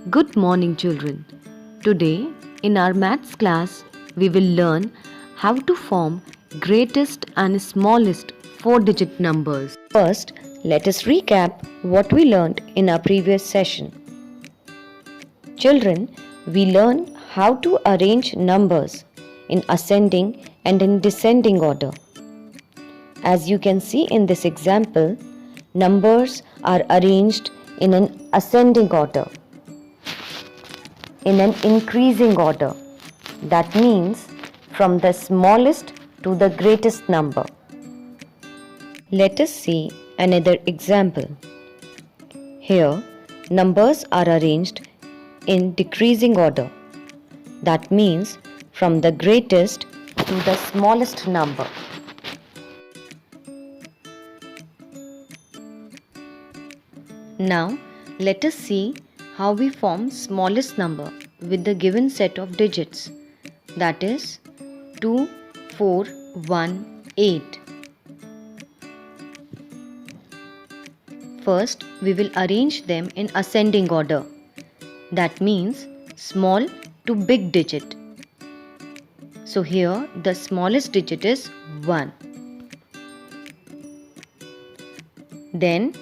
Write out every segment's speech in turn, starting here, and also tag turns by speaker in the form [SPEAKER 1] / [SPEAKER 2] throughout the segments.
[SPEAKER 1] Good morning, children. Today, in our maths class, we will learn how to form greatest and smallest four-digit numbers. First, let us recap what we learned in our previous session. Children, we learned how to arrange numbers in ascending and in descending order. As you can see in this example, numbers are arranged in an ascending order, in an increasing order. That means from the smallest to the greatest number. Let us see another example. Here, numbers are arranged in decreasing order. That means from the greatest to the smallest number. Now, let us see how we form smallest number with the given set of digits, that is 2, 4, 1, 8. First, we will arrange them in ascending order. That means small to big digit. So here the smallest digit is 1. Then,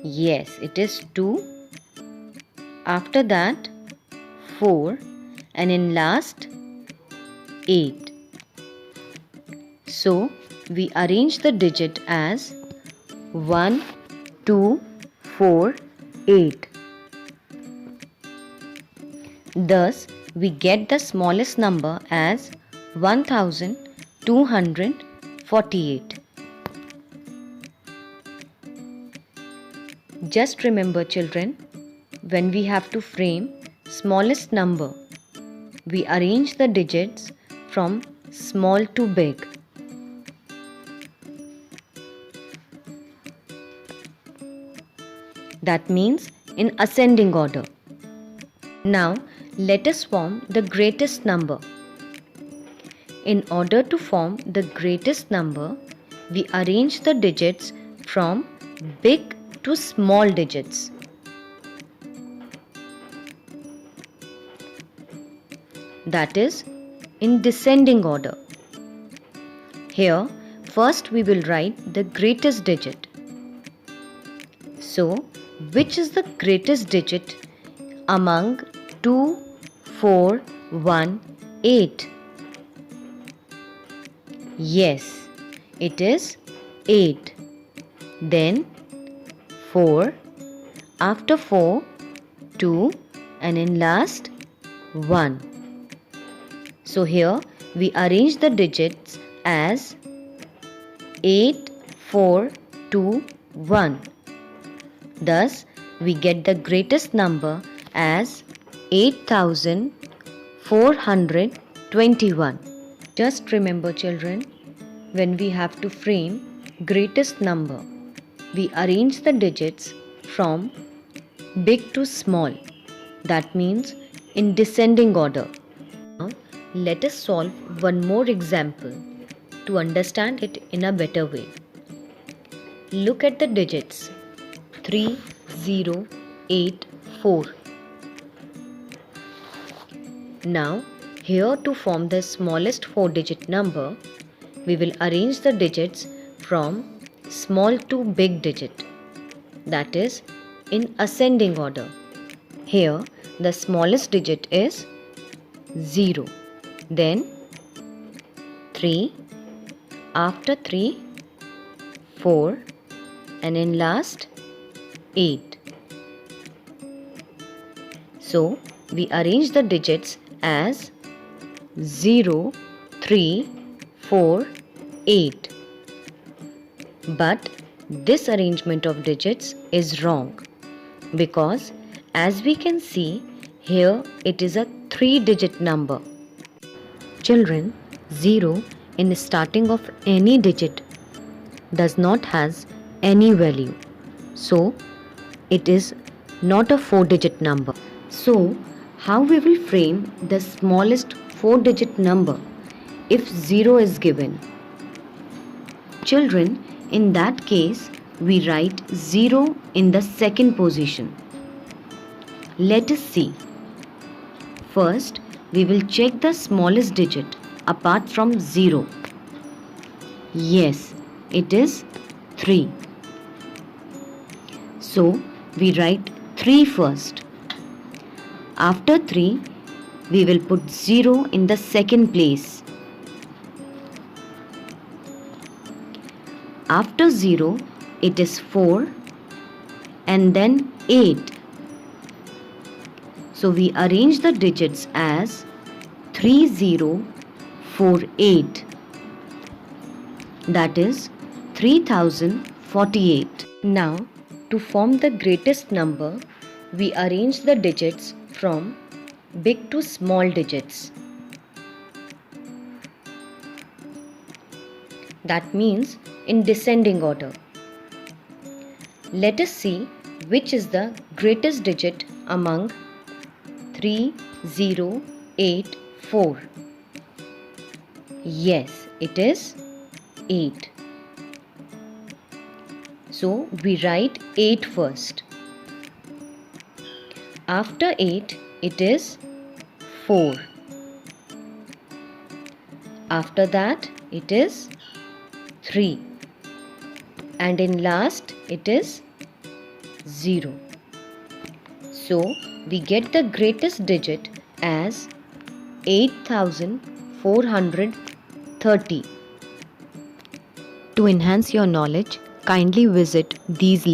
[SPEAKER 1] yes, it is 2. After that 4 and in last 8. So we arrange the digit as 1, 2, 4, 8. Thus we get the smallest number as 1248. Just remember, children, when we have to frame smallest number, we arrange the digits from small to big. That means in ascending order. Now let us form the greatest number. In order to form the greatest number, we arrange the digits from big to small digits. That is in descending order. Here, first we will write the greatest digit. So, which is the greatest digit among 2, 4, 1, 8? Yes, it is 8. Then 4, after 4, 2 and in last 1. So here we arrange the digits as 8, 4, 2, 1. Thus we get the greatest number as 8421. Just remember, children, when we have to frame greatest number, we arrange the digits from big to small. That means in descending order. Now, let us solve one more example to understand it in a better way. Look at the digits 3, 0, 8, 4. Now, here to form the smallest 4-digit number, we will arrange the digits from small to big digit. That is in ascending order. Here, the smallest digit is 0. Then 3, after 3, 4 and in last 8. So we arrange the digits as 0, 3, 4, 8. But this arrangement of digits is wrong because as we can see here it is a 3-digit number. Children, 0 in the starting of any digit does not has any value. So, it is not a 4-digit number. So, how we will frame the smallest 4-digit number if 0 is given? Children, in that case, we write 0 in the second position. Let us see. First, we will check the smallest digit apart from 0. Yes, it is 3. So, we write 3 first. After 3, we will put 0 in the second place. After 0, it is 4 and then 8. So we arrange the digits as 3048. That is 3048. Now, to form the greatest number, we arrange the digits from big to small digits. That means in descending order. Let us see which is the greatest digit among 3084. Yes, it is 8. So we write 8 first. After 8, it is 4. After that, it is 3. And in last, it is 0. So we get the greatest digit as 8430. To enhance your knowledge, kindly visit these links.